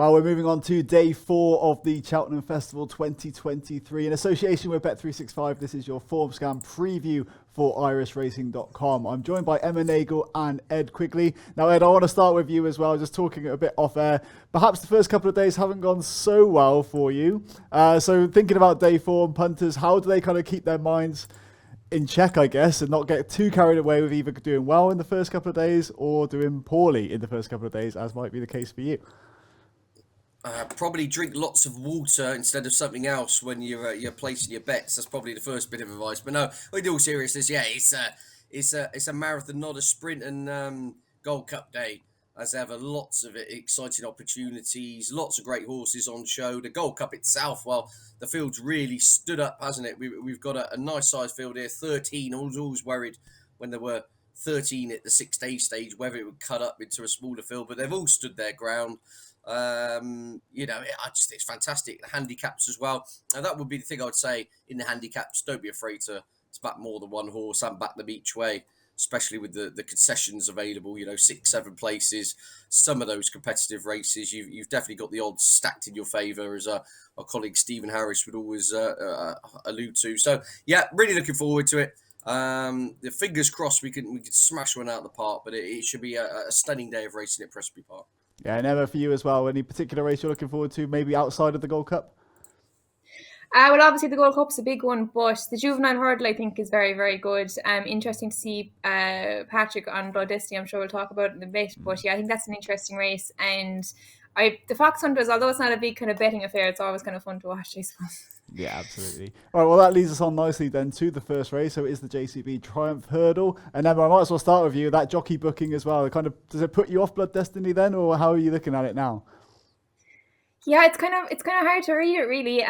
Well, we're moving on to day 4 of the Cheltenham Festival 2023. In association with Bet365, this is your form scan preview for irisracing.com. I'm joined by Emma Nagle and Ed Quigley. Now, Ed, I want to start with you as well, just talking a bit off air. Perhaps the first couple of days haven't gone so well for you. So thinking about day 4 and punters, how do they kind of keep their minds in check, I guess, and not get too carried away with either doing well in the first couple of days or doing poorly in the first couple of days, as might be the case for you? Probably drink lots of water instead of something else when you're placing your bets. That's probably the first bit of advice. But no, in all seriousness, yeah, it's a marathon, not a sprint, and Gold Cup day as ever. Lots of exciting opportunities, lots of great horses on show. The Gold Cup itself, well, the field's really stood up, hasn't it? We've got a nice sized field here. 13. I was always worried when there were 13 at the 6-day stage whether it would cut up into a smaller field, but they've all stood their ground. I just think it's fantastic. The handicaps as well, and that would be the thing I would say in the handicaps. Don't be afraid to back more than one horse and back them each way, especially with the concessions available. 6-7 places. Some of those competitive races, you've definitely got the odds stacked in your favour, as our colleague Stephen Harris would always allude to. So yeah, really looking forward to it. The fingers crossed we can smash one out of the park, but it should be a stunning day of racing at Prestbury Park. Yeah, and Emma, for you as well, any particular race you're looking forward to, maybe outside of the Gold Cup? Well, obviously the Gold Cup's a big one, but the Juvenile Hurdle I think is very, very good. Interesting to see Patrick on Blood Destiny. I'm sure we'll talk about it in a bit, but yeah, I think that's an interesting race. And the Fox Hunters, although it's not a big kind of betting affair, it's always kind of fun to watch, I suppose. Yeah, absolutely. All right, well, that leads us on nicely then to the first race. So it is the JCB Triumph Hurdle. And Emma, I might as well start with you, that jockey booking as well. Does it put you off Blood Destiny then, or how are you looking at it now? Yeah, it's kind of hard to read it, really.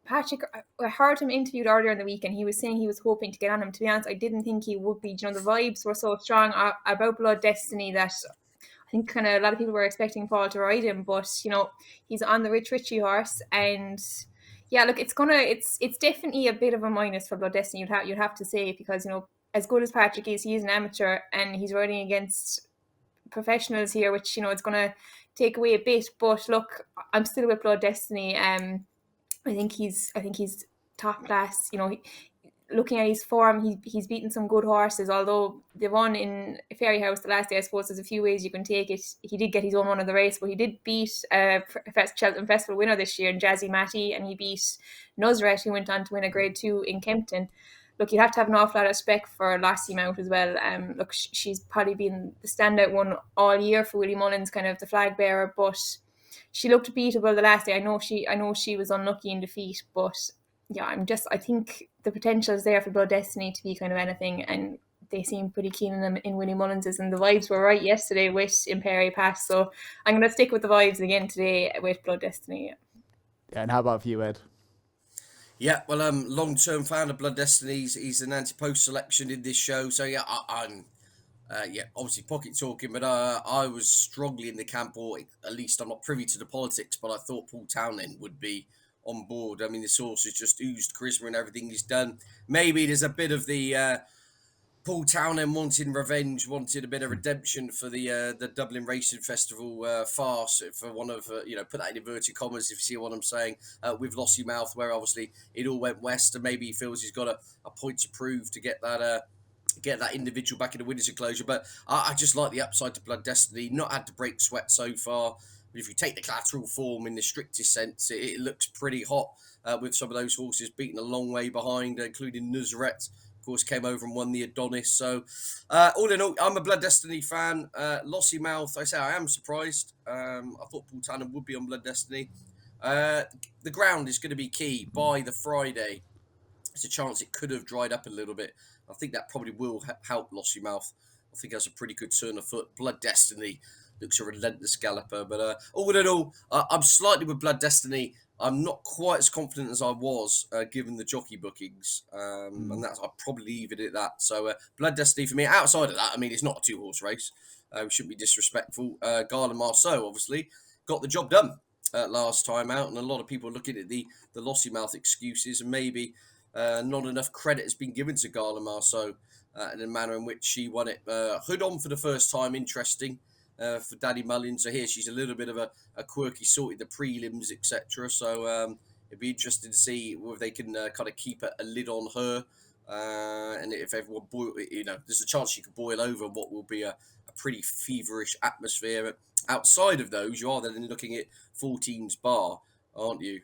Patrick, I heard him interviewed earlier in the week, and he was saying he was hoping to get on him. To be honest, I didn't think he would be. The vibes were so strong about Blood Destiny that I think kind of a lot of people were expecting Paul to ride him, but he's on the Rich Ritchie horse, and yeah, look, it's definitely a bit of a minus for Blood Destiny. You'd have to say, because as good as Patrick is, he's an amateur and he's riding against professionals here, which it's going to take away a bit. But look, I'm still with Blood Destiny. I think he's top class. Looking at his form, he's beaten some good horses. Although the one in Fairy House the last day, I suppose there's a few ways you can take it. He did get his own one of the race, but he did beat Cheltenham Festival winner this year in Jazzy Matty, and he beat Nuzret, who went on to win a Grade 2 in Kempton. Look, you'd have to have an awful lot of respect for Lossiemouth as well. Look, she's probably been the standout one all year for Willie Mullins, kind of the flag bearer, but she looked beatable the last day. I know she was unlucky in defeat, but yeah, I think the potential is there for Blood Destiny to be kind of anything, and they seem pretty keen on them in Willie Mullins's, and the vibes were right yesterday with Imperi Pass, so I'm going to stick with the vibes again today with Blood Destiny. Yeah, and how about for you, Ed? Yeah, well, long-term fan of Blood Destiny. He's an anti-post selection in this show, so yeah, I'm obviously pocket talking, but I was strongly in the camp, or at least I'm not privy to the politics, but I thought Paul Townend would be on board. I mean, this horse has just oozed charisma and everything he's done. Maybe there's a bit of the Paul Townend wanting revenge, wanted a bit of redemption for the Dublin Racing Festival farce, for one of, put that in inverted commas if you see what I'm saying, with Lossiemouth, where obviously it all went west, and maybe he feels he's got a point to prove to get that individual back in the winners' enclosure. But I just like the upside to Blood Destiny. Not had to break sweat so far. But if you take the collateral form in the strictest sense, it looks pretty hot with some of those horses beaten a long way behind, including Nuzret. Of course, came over and won the Adonis. So all in all, I'm a Blood Destiny fan. Lossiemouth, I am surprised. I thought Paul Townend would be on Blood Destiny. The ground is going to be key by the Friday. There's a chance it could have dried up a little bit. I think that probably will help Lossiemouth. I think that's a pretty good turn of foot. Blood Destiny looks a relentless galloper. But all in all, I'm slightly with Blood Destiny. I'm not quite as confident as I was given the jockey bookings. And I'll probably leave it at that. So Blood Destiny for me. Outside of that, I mean, it's not a two-horse race. We shouldn't be disrespectful. Gala Marceau, obviously, got the job done last time out. And a lot of people are looking at the Lossiemouth excuses, and maybe not enough credit has been given to Gala Marceau in the manner in which she won it. Hood on for the first time, interesting. for Danny Mullins. So here she's a little bit of a quirky sort in the prelims, etc. So it'd be interesting to see whether they can kind of keep a lid on her. And if everyone, there's a chance she could boil over what will be a pretty feverish atmosphere. Outside of those, you are then looking at 14's Bar, aren't you?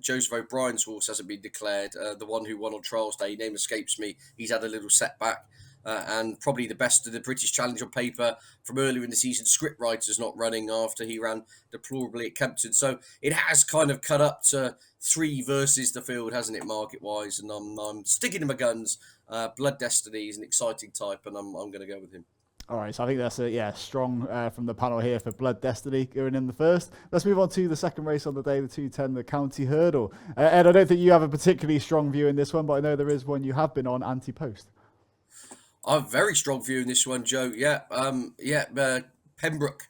Joseph O'Brien's horse hasn't been declared. The one who won on Trials Day, name escapes me. He's had a little setback. And probably the best of the British Challenge on paper from earlier in the season. Scriptwriter's not running after he ran deplorably at Kempton. So it has kind of cut up to 3 versus the field, hasn't it, market-wise? And I'm sticking to my guns. Blood Destiny is an exciting type, and I'm going to go with him. All right, so I think that's strong from the panel here for Blood Destiny going in the first. Let's move on to the second race on the day, the 210, the County Hurdle. Ed, I don't think you have a particularly strong view in this one, but I know there is one you have been on, Anti-Post. I have a very strong view in this one, Joe. Pembroke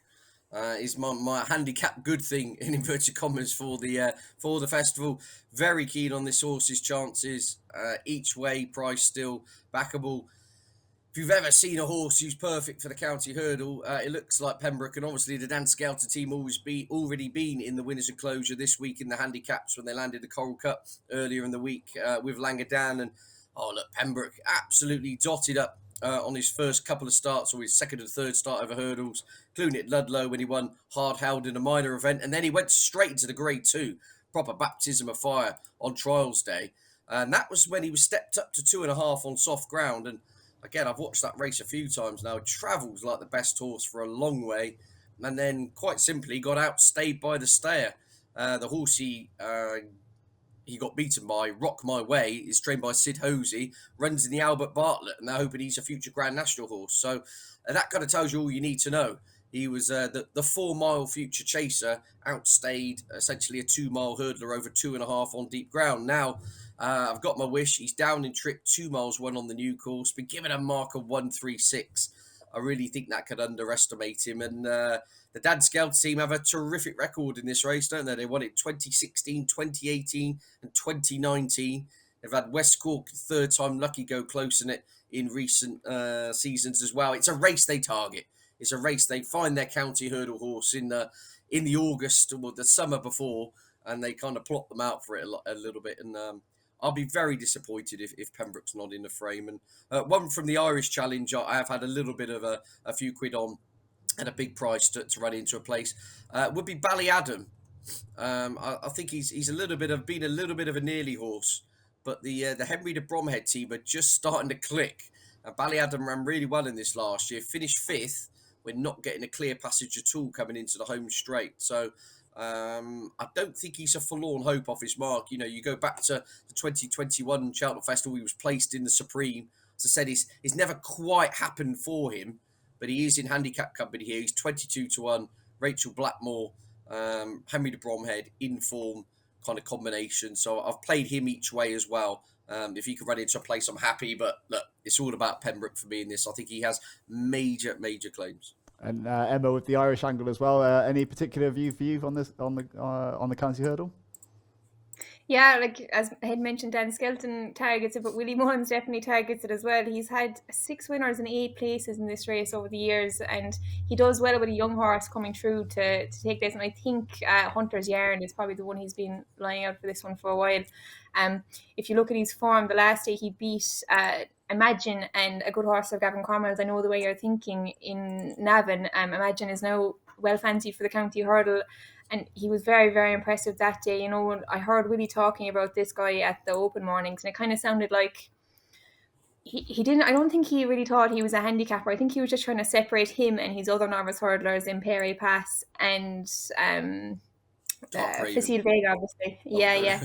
is my handicap good thing in inverted commas for the festival. Very keen on this horse's chances. Each way price still backable. If you've ever seen a horse who's perfect for the County Hurdle, it looks like Pembroke. And obviously the Dan Skelter team already been in the Winners' Enclosure this week in the handicaps when they landed the Coral Cup earlier in the week with Langadan. And Pembroke absolutely dotted up on his first couple of starts, or his second and third start over hurdles, including at Ludlow when he won hard held in a minor event, and then he went straight into the Grade 2, proper baptism of fire on Trials Day, and that was when he was stepped up to 2.5 on soft ground. And again, I've watched that race a few times now. It travels like the best horse for a long way, and then quite simply got outstayed by the stayer. The horse he got beaten by, Rock My Way, is trained by Sid Hosey, runs in the Albert Bartlett, and they're hoping he's a future Grand National horse. So that kind of tells you all you need to know. He was the 4-mile future chaser, outstayed essentially a 2-mile hurdler over 2.5 on deep ground. Now, I've got my wish. He's down in trip, 2 miles, 1 on the new course, been given a mark of 136. I really think that could underestimate him. And the Dan Skelter team have a terrific record in this race, don't they? They won it 2016, 2018 and 2019. They've had West Cork third time lucky go close in it in recent seasons as well. It's a race they target. It's a race they find their County Hurdle horse in the August or the summer before, and they kind of plot them out for it a little bit. And I'll be very disappointed if Pembroke's not in the frame. And one from the Irish Challenge, I have had a little bit of a few quid on at a big price to run into a place, would be Ballyadam. I think he's been a little bit of a nearly horse, but the Henry de Bromhead team are just starting to click. Ballyadam ran really well in this last year, finished 5th. We're not getting a clear passage at all coming into the home straight. So I don't think he's a forlorn hope off his mark. You know, you go back to the 2021 Cheltenham Festival, he was placed in the Supreme. As I said, it's never quite happened for him, but he is in handicap company here. He's 22-1. Rachel Blackmore, Henry de Bromhead, in form kind of combination. So I've played him each way as well. If he can run into a place, I'm happy. But look, it's all about Pembroke for me in this. I think he has major claims. And Emma, with the Irish angle as well, any particular view for you on this on the County Hurdle? Yeah, like as I had mentioned, Dan Skelton targets it, but Willie Mullins definitely targets it as well. He's had 6 winners and 8 places in this race over the years, and he does well with a young horse coming through to take this. And I think Hunter's Yarn is probably the one he's been lying out for this one for a while. If you look at his form, the last day he beat Imagine and a good horse of Gavin Cromwell's. I know the way you're thinking in Navan. Imagine is now well fancied for the County Hurdle. And he was very, very impressive that day. You know, I heard Willie talking about this guy at the open mornings, and it kind of sounded like he didn't. I don't think he really thought he was a handicapper. I think he was just trying to separate him and his other novice hurdlers in Perry Pass and Facile Vega, obviously. Yeah.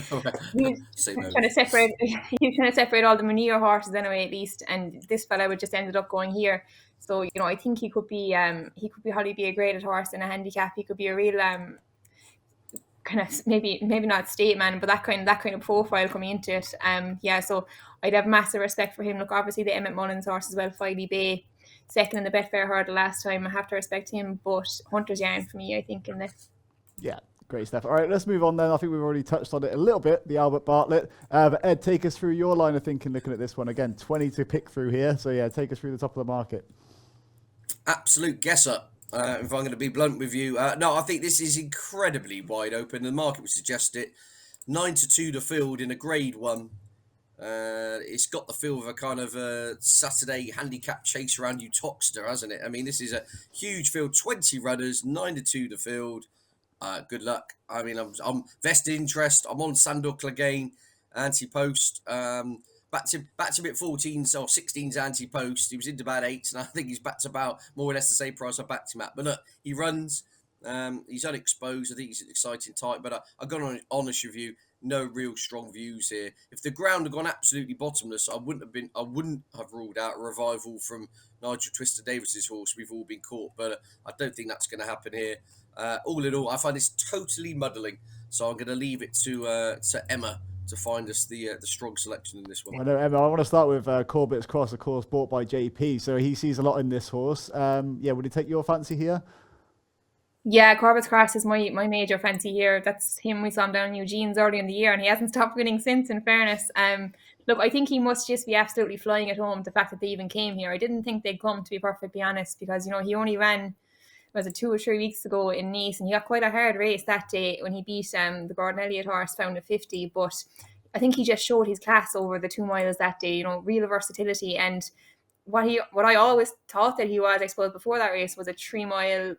He was trying to separate. He was trying to separate all the Munir horses anyway, at least. And this fella would just ended up going here. So you know, I think he could be Holly be a graded horse in a handicap. He could be a real kind of maybe not state man, but that kind of profile coming into it. So I'd have massive respect for him. Look, obviously the Emmett Mullins horse as well, Filey Bay, second in the Betfair Hurdle last time. I have to respect him, but Hunter's Yarn for me, I think, in this. Yeah, great stuff. All right, let's move on then. I think we've already touched on it a little bit, the Albert Bartlett. But Ed, take us through your line of thinking looking at this one. Again, 20 to pick through here. So yeah, take us through the top of the market. Absolute guesser. If I'm going to be blunt with you, no, I think this is incredibly wide open. The market would suggest it 9-2 to field in a Grade One. It's got the feel of a kind of Saturday handicap chase around Uttoxeter, hasn't it? I mean, this is a huge field, 20 runners, 9-2 to field. Good luck. I mean, I'm vested interest. I'm on Sandor Clegane, anti-post. Back to him at 14s or 16s anti-post. He was into about 8s, and I think he's back to about more or less the same price I backed him at. But look, he runs. He's unexposed. I think he's an exciting type. But I've got an honest review. No real strong views here. If the ground had gone absolutely bottomless, I wouldn't have ruled out a revival from Nigel Twister Davis's horse. We've all been caught, but I don't think that's going to happen here. All in all, I find this totally muddling. So I'm going to leave it to Emma to find us the strong selection in this one. I know, Emma. I want to start with Corbett's Cross, of course, bought by JP. So he sees a lot in this horse. Yeah, would he take your fancy here? Yeah, Corbett's Cross is my major fancy here. That's him. We saw him down in Eugene's early in the year, and he hasn't stopped winning since, in fairness. Look, I think he must just be absolutely flying at home, the fact that they even came here. I didn't think they'd come, to be perfectly honest, because, he only ran, was it 2 or 3 weeks ago in Nice, and he got quite a hard race that day when he beat the Gordon Elliott horse, found at 50. But I think he just showed his class over the 2 miles that day, real versatility. And what I always thought that he was, I suppose, before that race was a 3 mile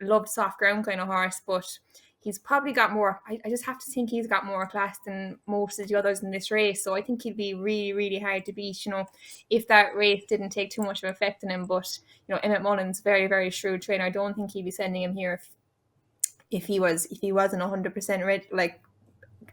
loved soft ground kind of horse, but he's probably got more. I just have to think he's got more class than most of the others in this race. So I think he'd be really, really hard to beat, if that race didn't take too much of an effect on him. But, Emmett Mullins, very, very shrewd trainer. I don't think he'd be sending him here if he wasn't 100% ready,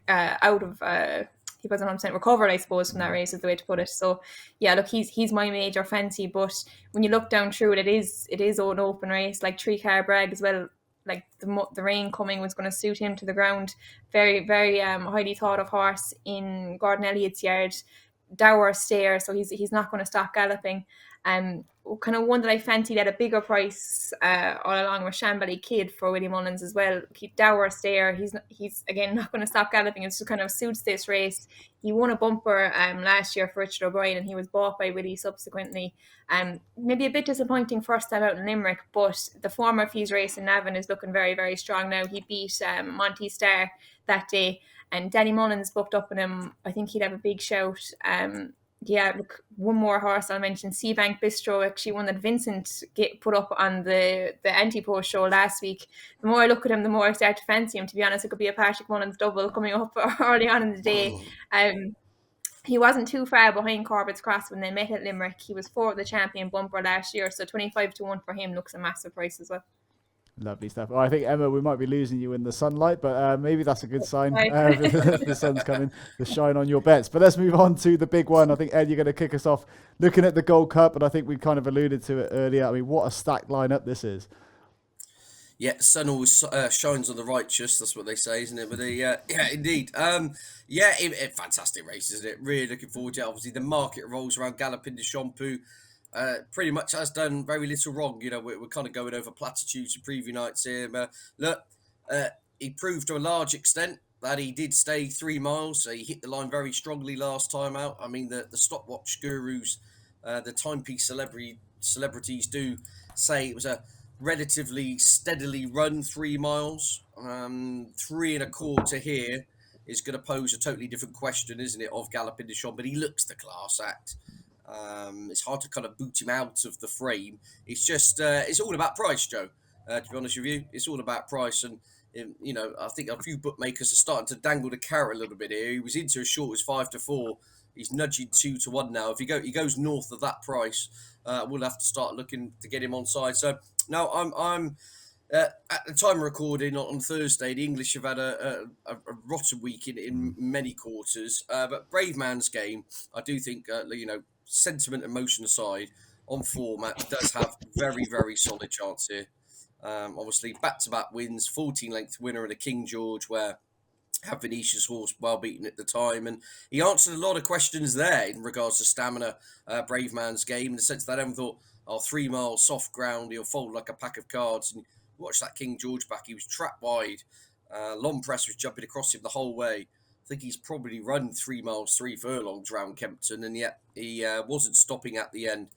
out of he wasn't 100% recovered, I suppose, from that race is the way to put it. So yeah, look, he's my major fancy. But when you look down through it, it is an open race. Like 3 Car Bragg as well. Like the rain coming was going to suit him to the ground. Very, very highly thought of horse in Gordon Elliott's yard. Dower Stair, so he's not going to stop galloping. Kind of one that I fancied at a bigger price all along with Shambally Kid for Willie Mullins as well. Keep Dower Stair. He's again not going to stop galloping. It just kind of suits this race. He won a bumper last year for Richard O'Brien, and he was bought by Willie subsequently. Maybe a bit disappointing first time out in Limerick, but the form of his race in Navan is looking very, very strong now. He beat Monty Starr that day, and Danny Mullins booked up on him. I think he'd have a big shout. Yeah, look, one more horse I'll mention, Seabank Bistro, actually one that Vincent put up on the anti-post show last week. The more I look at him, the more I start to fancy him, to be honest. It could be a Patrick Mullins double coming up early on in the day. He wasn't too far behind Corbett's Cross when they met at Limerick. He was 4th of the champion bumper last year, so 25-1 for him looks a massive price as well. Lovely stuff. Well, I think, Emma, we might be losing you in the sunlight, but maybe that's a good sign. The sun's coming, the shine on your bets. But let's move on to the big one. I think, Ed, you're going to kick us off looking at the Gold Cup, and I think we kind of alluded to it earlier. I mean, what a stacked lineup this is. Yeah, sun always shines on the righteous. That's what they say, isn't it? But yeah, indeed. Fantastic race, isn't it? Really looking forward to it. Obviously, the market rolls around Galopin Des Champs, pretty much has done very little wrong. We're kind of going over platitudes and preview nights here. But look, he proved to a large extent that he did stay 3 miles. So he hit the line very strongly last time out. I mean, the stopwatch gurus, the timepiece celebrities do say it was a relatively steadily run 3 miles. 3 1/4 here is going to pose a totally different question, isn't it, of Galopin Des Champs? But he looks the class act. It's hard to kind of boot him out of the frame. It's just, it's all about price, Joe. To be honest with you, it's all about price. And, I think a few bookmakers are starting to dangle the carrot a little bit here. He was into as short as 5-4. He's nudging 2-1 now. If he goes north of that price, we'll have to start looking to get him on side. So, no, I'm at the time of recording on Thursday, the English have had a rotten week in many quarters. But Brave Man's Game, I do think, sentiment and motion aside, on format, does have very, very solid chance here. Obviously, back-to-back wins, 14-length winner in the King George, where had Venetia's horse well beaten at the time, and he answered a lot of questions there in regards to stamina. Brave Man's Game, in the sense that everyone thought, 3 miles soft ground, he'll fold like a pack of cards. And watch that King George back; he was trapped wide. Long Press was jumping across him the whole way. I think he's probably run 3 miles 3 furlongs round Kempton, and yet he wasn't stopping at the end.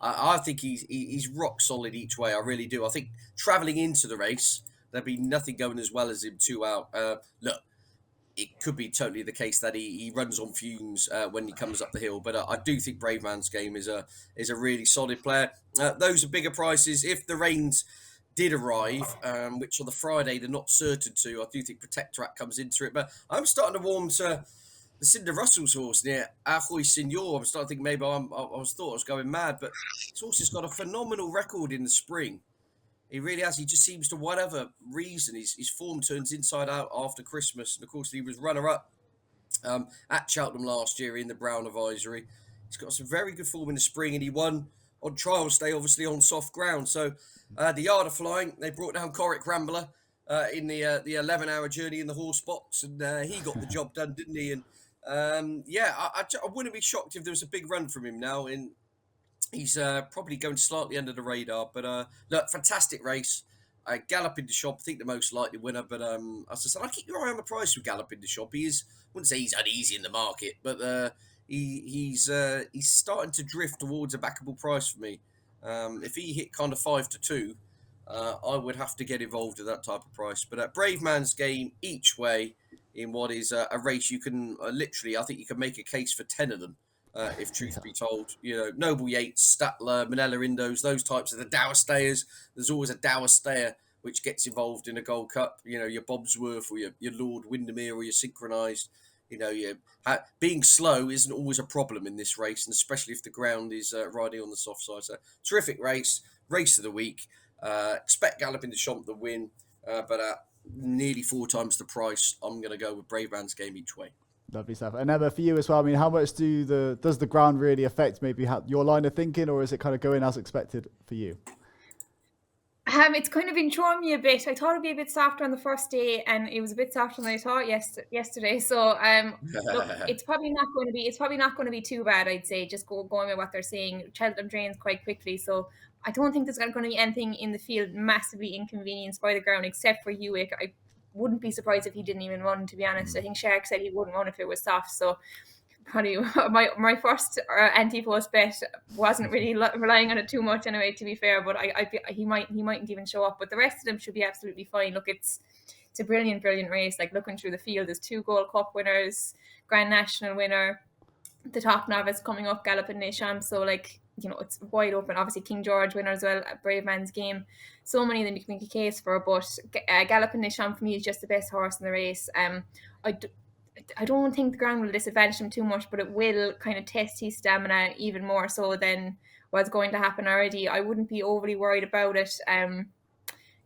I think he's rock solid each way. I really do. I think travelling into the race, there'd be nothing going as well as him 2 out. Look, it could be totally the case that he runs on fumes when he comes up the hill. But I do think Brave Man's Game is a really solid player. Those are bigger prices. If the rains did arrive, which on the Friday they're not certain to, I do think Protectorat comes into it. But I'm starting to warm to the Cinder Russell's horse near Ahoy Signor. I'm starting to think maybe I was going mad, but this horse has got a phenomenal record in the spring. He really has. He just seems to, whatever reason, his form turns inside out after Christmas. And of course, he was runner-up at Cheltenham last year in the Brown Advisory. He's got some very good form in the spring, and he won on trials day, obviously on soft ground. So the Yard of Flying, they brought down Corrick Rambler in the 11-hour journey in the horse box, and he got the job done, didn't he? And I wouldn't be shocked if there was a big run from him now. He's probably going slightly under the radar, but look, fantastic race. Galopin Des Champs, I think the most likely winner, but as I said, I keep your eye on the price with Galopin Des Champs. I wouldn't say he's uneasy in the market, but he's starting to drift towards a backable price for me. If he hit kind of 5-2, I would have to get involved in that type of price. But Brave Man's Game each way in what is a race you can literally, I think you can make a case for 10 of them. If truth be told, Noble Yates, Statler, Manella Indos, those types of the Dower Stayers. There's always a Dower Stayer which gets involved in a Gold Cup. Your Bobsworth or your Lord Windermere or your Synchronised. Being slow isn't always a problem in this race, and especially if the ground is riding on the soft side. So terrific race of the week. Expect Galopin Des Champs to win, but nearly 4 times the price. I'm going to go with Brave Man's Game each way. Lovely stuff. And Emma, for you as well, I mean, how much does the ground really affect maybe your line of thinking, or is it kind of going as expected for you? It's kind of been throwing me a bit. I thought it'd be a bit softer on the first day, and it was a bit softer than I thought yesterday. So look, it's probably not going to be too bad, I'd say. Just going with what they're saying. Cheltenham drains quite quickly, so I don't think there's going to be anything in the field massively inconvenienced by the ground, except for Hewitt. I wouldn't be surprised if he didn't even run, to be honest. I think Shark said he wouldn't run if it was soft, so probably my first anti-post bet wasn't really relying on it too much anyway, to be fair, but he mightn't even show up, but the rest of them should be absolutely fine. Look, it's a brilliant race. Like, looking through the field, there's 2 Gold Cup winners, Grand National winner, the top novice coming up, Galopin Des Champs, so it's wide open. Obviously King George winner as well, Brave Man's Game. So many of them you can make a case for, but Galopin Des Champs for me is just the best horse in the race. I don't think the ground will disadvantage him too much, but it will kind of test his stamina even more so than what's going to happen already. I wouldn't be overly worried about it.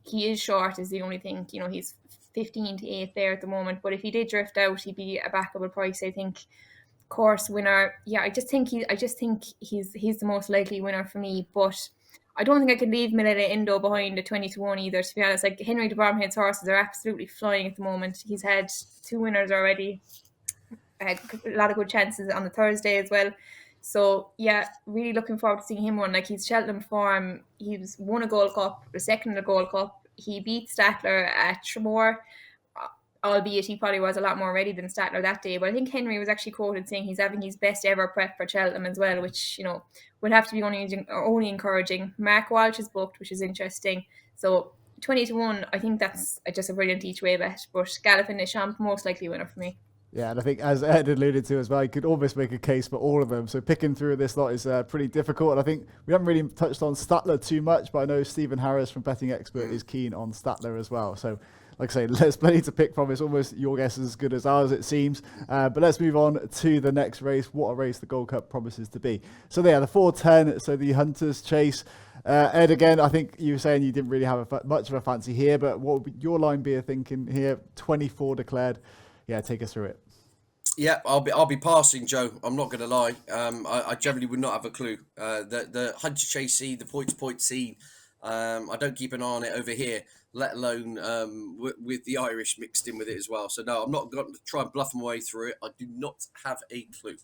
He is short is the only thing. He's 15 to 8 there at the moment, but if he did drift out, he'd be a backable price, I think. Course winner, I just think he's the most likely winner for me, but I don't think I could leave Manella Indo behind at 20-1 either, to be honest. Like, Henry de Bromhead's horses are absolutely flying at the moment. He's had 2 winners already, a lot of good chances on the Thursday as well. So really looking forward to seeing him run. Like, he's Cheltenham form. He's won a Gold Cup, the second in the Gold Cup. He beat Statler at Tramore, albeit he probably was a lot more ready than Statler that day. But I think Henry was actually quoted saying he's having his best ever prep for Cheltenham as well, which, would have to be only encouraging. Mark Walsh is booked, which is interesting. So 20-1, I think that's just a brilliant each way bet. But Galopin Des Champs, most likely winner for me. Yeah, and I think, as Ed alluded to as well, you could almost make a case for all of them. So picking through this lot is pretty difficult. And I think we haven't really touched on Statler too much, but I know Stephen Harris from Betting Expert is keen on Statler as well. So, like I say, there's plenty to pick from. It's almost your guess as good as ours, it seems. But let's move on to the next race. What a race the Gold Cup promises to be. So there, the 4:10, so the Hunters Chase. Ed, again, I think you were saying you didn't really have much of a fancy here, but what would your line be thinking here? 24 declared. Yeah, take us through it. Yeah, I'll be passing, Joe. I'm not going to lie. I generally would not have a clue. The Hunter Chase scene, the point scene, I don't keep an eye on it over here, let alone with the Irish mixed in with it as well. So no, I'm not going to try and bluff my way through it. I do not have a clue.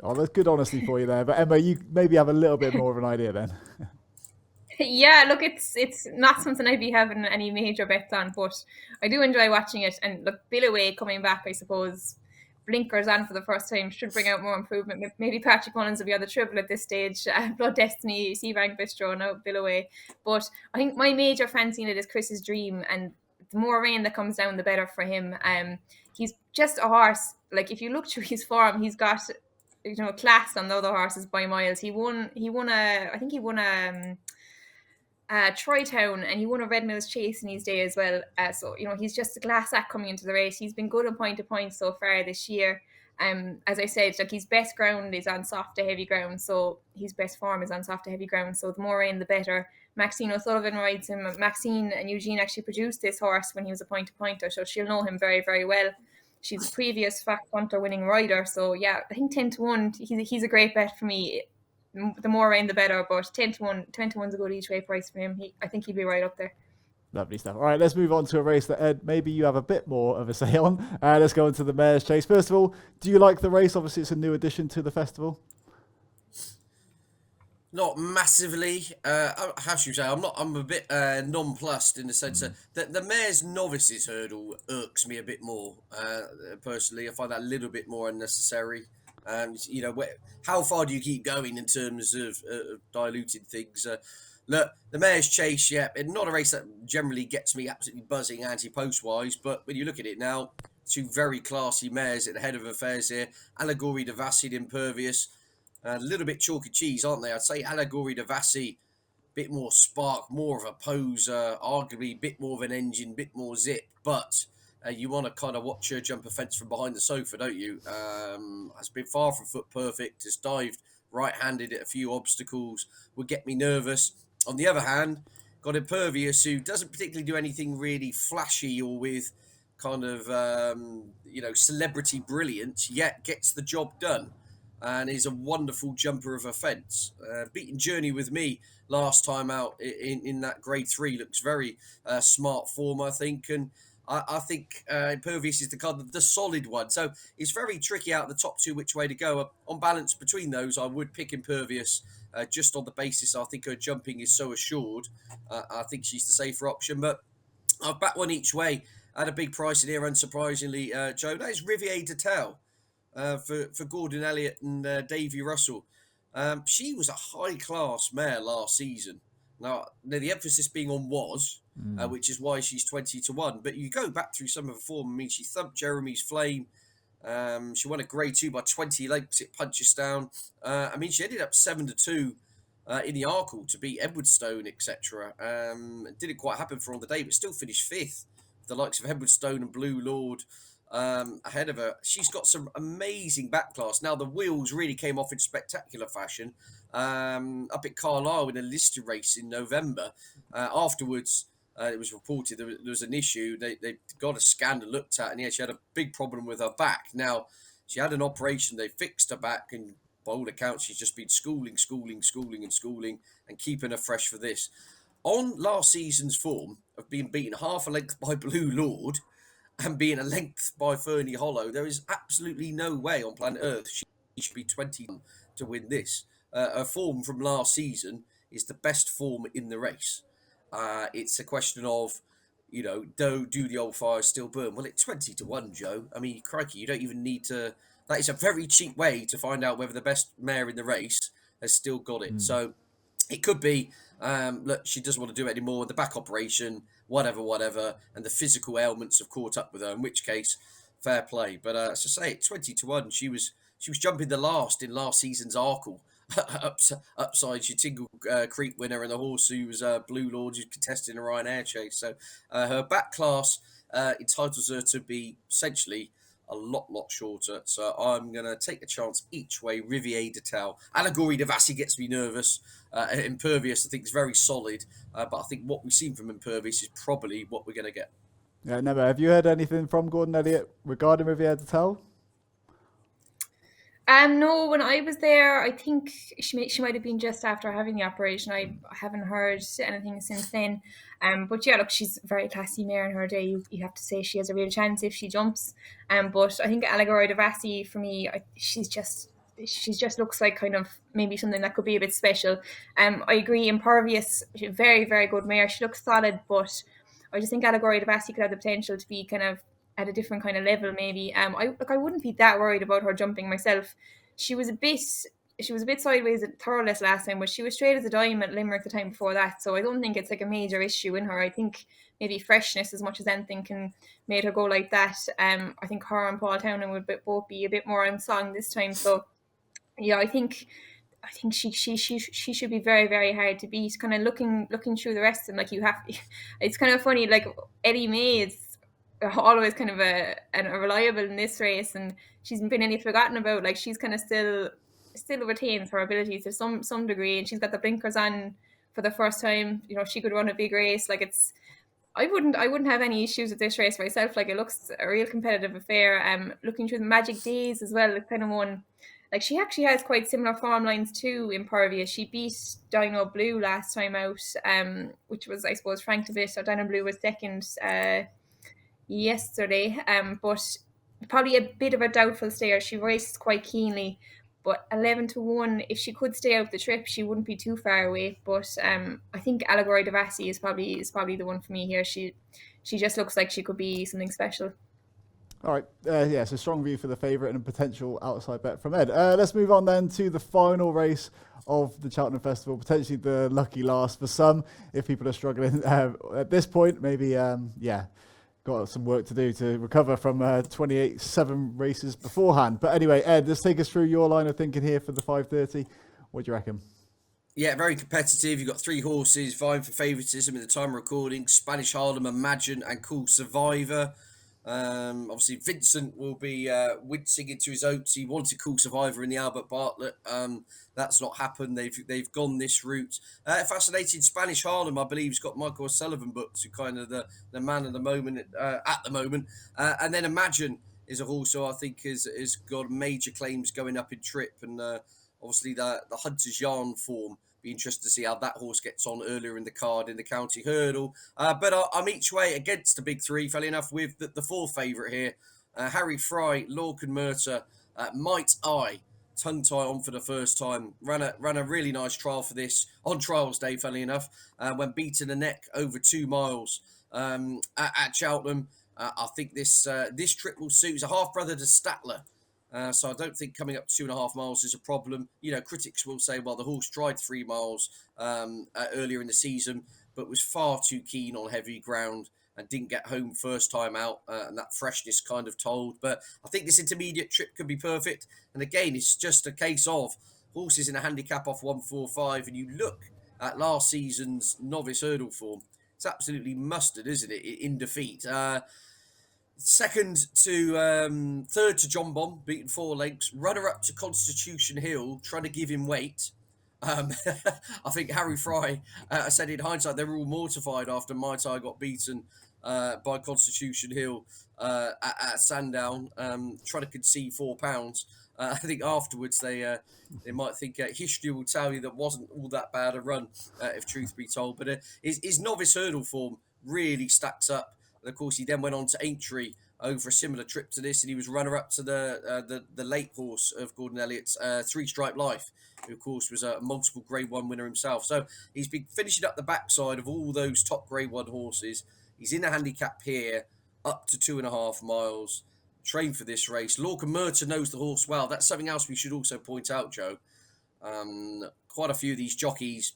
Oh, that's good honesty for you there. But Emma, you maybe have a little bit more of an idea then. Yeah, look, it's not something I'd be having any major bets on, but I do enjoy watching it. And look, Bill Away coming back, I suppose, blinkers on for the first time, should bring out more improvement. Maybe Patrick Mullins will be on the triple at this stage. Blood Destiny, Seabank Bistro, now Bill away. But I think my major fancy in it is Chris's Dream, and the more rain that comes down, the better for him. He's just a horse. Like, if you look through his form, he's got, class on the other horses by miles. He won a Troytown, and he won a Red Mills Chase in his day as well. So he's just a glass act coming into the race. He's been good on point to point so far this year. As I said, like, his best ground is on soft to heavy ground, so his best form is on soft to heavy ground. So the more rain, the better. Maxine O'Sullivan rides him. Maxine and Eugene actually produced this horse when he was a point to pointer, so she'll know him very, very well. She's a previous Fact Hunter winning rider, so yeah, I think 10-1. He's a great bet for me. The more rain, the better. But 10-1's a good each way price for him. I think he'd be right up there. Lovely stuff. All right, let's move on to a race that, Ed, maybe you have a bit more of a say on. Let's go into the Mayor's Chase. First of all, do you like the race? Obviously, it's a new addition to the festival. Not massively. How should you say? I'm a bit nonplussed in the sense that the Mayor's Novices hurdle irks me a bit more. Personally, I find that a little bit more unnecessary. How far do you keep going in terms of diluting things? Look, the Mayor's Chase, not a race that generally gets me absolutely buzzing anti-post wise, but when you look at it now, two very classy mares at the head of affairs here. Allegory de Vassy and Impervious, a little bit chalk and cheese, aren't they? I'd say Allegory de Vassy, bit more spark, more of a poser, arguably a bit more of an engine, bit more zip, but you want to kind of watch her jump a fence from behind the sofa, don't you? Has been far from foot perfect, has dived right-handed at a few obstacles, would get me nervous. On the other hand, got Impervious, who doesn't particularly do anything really flashy or with kind of, celebrity brilliance, yet gets the job done and is a wonderful jumper of a fence. Beaten Journey with me last time out in that grade 3 looks very smart form, I think, and I think Impervious is the solid one. So it's very tricky out of the top two which way to go. On balance between those, I would pick Impervious just on the basis I think her jumping is so assured. I think she's the safer option, but I've backed one each way at a big price in here, unsurprisingly, Joe. That is Riviere de Tell for Gordon Elliott and Davy Russell. She was a high-class mare last season. Now, the emphasis being on was, which is why she's 20-1. But you go back through some of her form. I mean, she thumped Jeremy's Flame. She won a grade 2 by 20 lengths at Punchestown. She ended up 7-2 in the Arkle to beat Edwardstone, etc. It didn't quite happen for her on the day, but still finished 5th. The likes of Edwardstone and Blue Lord ahead of her. She's got some amazing back class. Now, the wheels really came off in spectacular fashion up at Carlisle in a listed race in November. Afterwards, it was reported there was an issue. They got a scan and looked at, and she had a big problem with her back. Now, she had an operation. They fixed her back, and by all accounts, she's just been schooling and keeping her fresh for this. On last season's form of being beaten half a length by Blue Lord and being a length by Fernie Hollow, there is absolutely no way on planet Earth she should be 20 to win this. Her form from last season is the best form in the race. It's a question of, do the old fires still burn? Well, it's 20-1, Joe. I mean, crikey, you don't even need to. That is a very cheap way to find out whether the best mare in the race has still got it. So it could be, look, she doesn't want to do it anymore. The back operation, whatever, and the physical ailments have caught up with her. In which case, fair play. But as I say, 20-1, she was jumping the last in last season's Arkle. Upside, she Tingle Creek winner, and the horse who was Blue Lord, who's contesting a Ryanair chase. So her back class entitles her to be essentially a lot shorter. So I'm going to take a chance each way. Riviere de Tell. Allegory de Vassy gets me nervous. Impervious, I think, is very solid. But I think what we've seen from Impervious is probably what we're going to get. Yeah, never. Have you heard anything from Gordon Elliott regarding Riviere de Tell? No, when I was there, I think she might have been just after having the operation. I haven't heard anything since then. But yeah, look, she's a very classy mare in her day. You have to say she has a real chance if she jumps. But I think Allegory de Vassy, for me, she just looks like kind of maybe something that could be a bit special. I agree, Impervious, very, very good mare. She looks solid, but I just think Allegory de Vassy could have the potential to be kind of at a different kind of level maybe. I wouldn't be that worried about her jumping myself. She was a bit sideways at Thurles last time, but she was straight as a dime at Limerick the time before that. So I don't think it's like a major issue in her. I think maybe freshness as much as anything can made her go like that. I think her and Paul Townend would both be a bit more on song this time. So yeah, I think she should be very, very hard to beat. Kind of looking through the rest of them, like you have. It's kind of funny. Like Eddie May is always kind of a reliable in this race, and she's been any forgotten about. Like she's kind of still retains her abilities to some degree, and she's got the blinkers on for the first time. She could run a big race. Like it's. I wouldn't have any issues with this race myself. Like it looks a real competitive affair. Looking through the Magic Days as well, it's kind of one. Like she actually has quite similar form lines too. Impervious. She beat Dino Blue last time out, which was I suppose franked a bit. So Dino Blue was second yesterday, but probably a bit of a doubtful stayer. She raced quite keenly, but 11-1. If she could stay out the trip, she wouldn't be too far away. But I think Allegory Devassi is probably the one for me here. She just looks like she could be something special. All right, yeah, so strong view for the favourite and a potential outside bet from Ed. Let's move on then to the final race of the Cheltenham Festival, potentially the lucky last for some, if people are struggling at this point. Maybe, got some work to do to recover from 28-7 races beforehand. But anyway, Ed, let's take us through your line of thinking here for the 5:30. What do you reckon? Yeah, very competitive. You've got 3 horses vying for favouritism at the time of recording: Spanish Harlem, Imagine, and Cool Survivor. Obviously, Vincent will be wincing into his oats. He wanted Cool Survivor in the Albert Bartlett. That's not happened. They've gone this route. Fascinating Spanish Harlem, I believe, has got Michael O'Sullivan booked, who kind of the man of the moment at the moment. And then Imagine is a horse who I think is got major claims going up in trip, and obviously the Hunter's Yarn form. Be interested to see how that horse gets on earlier in the card in the county hurdle. But I'm each way against the big 3, fairly enough, with the 4th favourite here. Harry Fry, Lorcan Murta, Might I, tongue tie on for the first time. Ran a really nice trial for this on trials day, fairly enough, when beaten the neck over 2 miles at Cheltenham. I think this trip will suit. He's a half brother to Statler. So I don't think coming up to 2.5 miles is a problem. Critics will say, well, the horse tried 3 miles earlier in the season, but was far too keen on heavy ground and didn't get home first time out, and that freshness kind of told. But I think this intermediate trip could be perfect. And again, it's just a case of horses in a handicap off 145, and you look at last season's novice hurdle form. It's absolutely mustard, isn't it, in defeat? Third to John Bomb, beaten 4 lengths. Runner up to Constitution Hill, trying to give him weight. I think Harry Fry said in hindsight they were all mortified after Mai Tai got beaten by Constitution Hill at Sandown, trying to concede £4. I think afterwards they might think history will tell you that wasn't all that bad a run, if truth be told. But his novice hurdle form really stacks up. And of course, he then went on to Aintree over a similar trip to this, and he was runner-up to the late horse of Gordon Elliott's, 3 Stripe Life, who of course was a multiple Grade 1 winner himself. So he's been finishing up the backside of all those top Grade 1 horses. He's in a handicap here, up to 2.5 miles. Trained for this race. Lorcan Murta knows the horse well. That's something else we should also point out, Joe. Quite a few of these jockeys,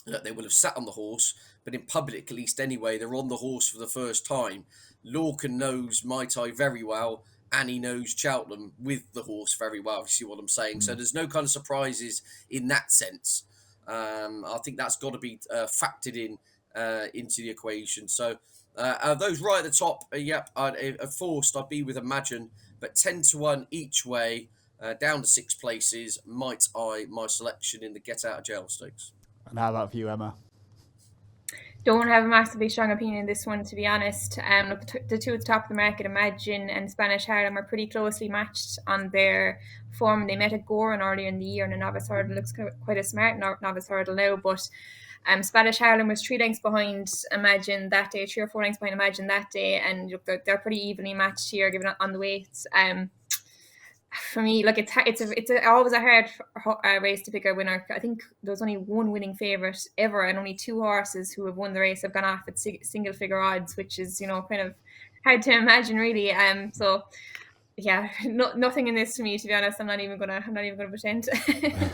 they will have sat on the horse, but in public, at least anyway, they're on the horse for the first time. Lorcan knows Mai Tai very well, and he knows Cheltenham with the horse very well, if you see what I'm saying. So there's no kind of surprises in that sense. I think that's got to be factored in into the equation. So those right at the top, forced, I'd be with Imagine, but 10-1 each way, down to 6 places. Might I, my selection in the Get Out of Jail Stakes. And how about for you, Emma? Don't have a massively strong opinion in this one, to be honest. Look, the 2 at the top of the market, Imagine and Spanish Harlem, are pretty closely matched on their form. They met at Goran earlier in the year, and a novice hurdle looks quite a smart novice hurdle now. But Spanish Harlem was 3 lengths behind Imagine that day, 3 or 4 lengths behind Imagine that day, and look, they're pretty evenly matched here, given on the weights. For me, look, it's always a hard race to pick a winner. I think there's only 1 winning favourite ever, and only 2 horses who have won the race have gone off at single figure odds, which is kind of hard to imagine, really. So yeah, nothing in this to me, to be honest. I'm not even gonna pretend.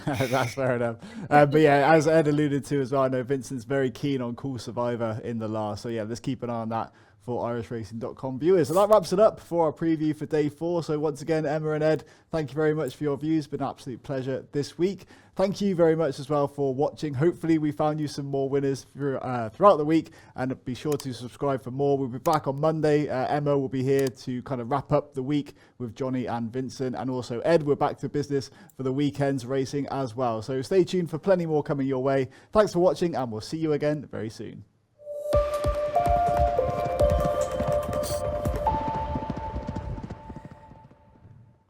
That's fair enough. But yeah, as Ed alluded to as well, I know Vincent's very keen on Cool Survivor in the last. So yeah, let's keep an eye on that for irishracing.com viewers. So that wraps it up for our preview for day 4. So once again, Emma and Ed, thank you very much for your views. Been an absolute pleasure this week. Thank you very much as well for watching. Hopefully we found you some more winners throughout the week, and be sure to subscribe for more. We'll be back on Monday. Emma will be here to kind of wrap up the week with Johnny and Vincent, and also Ed, we're back to business for the weekend's racing as well. So stay tuned for plenty more coming your way. Thanks for watching, and we'll see you again very soon.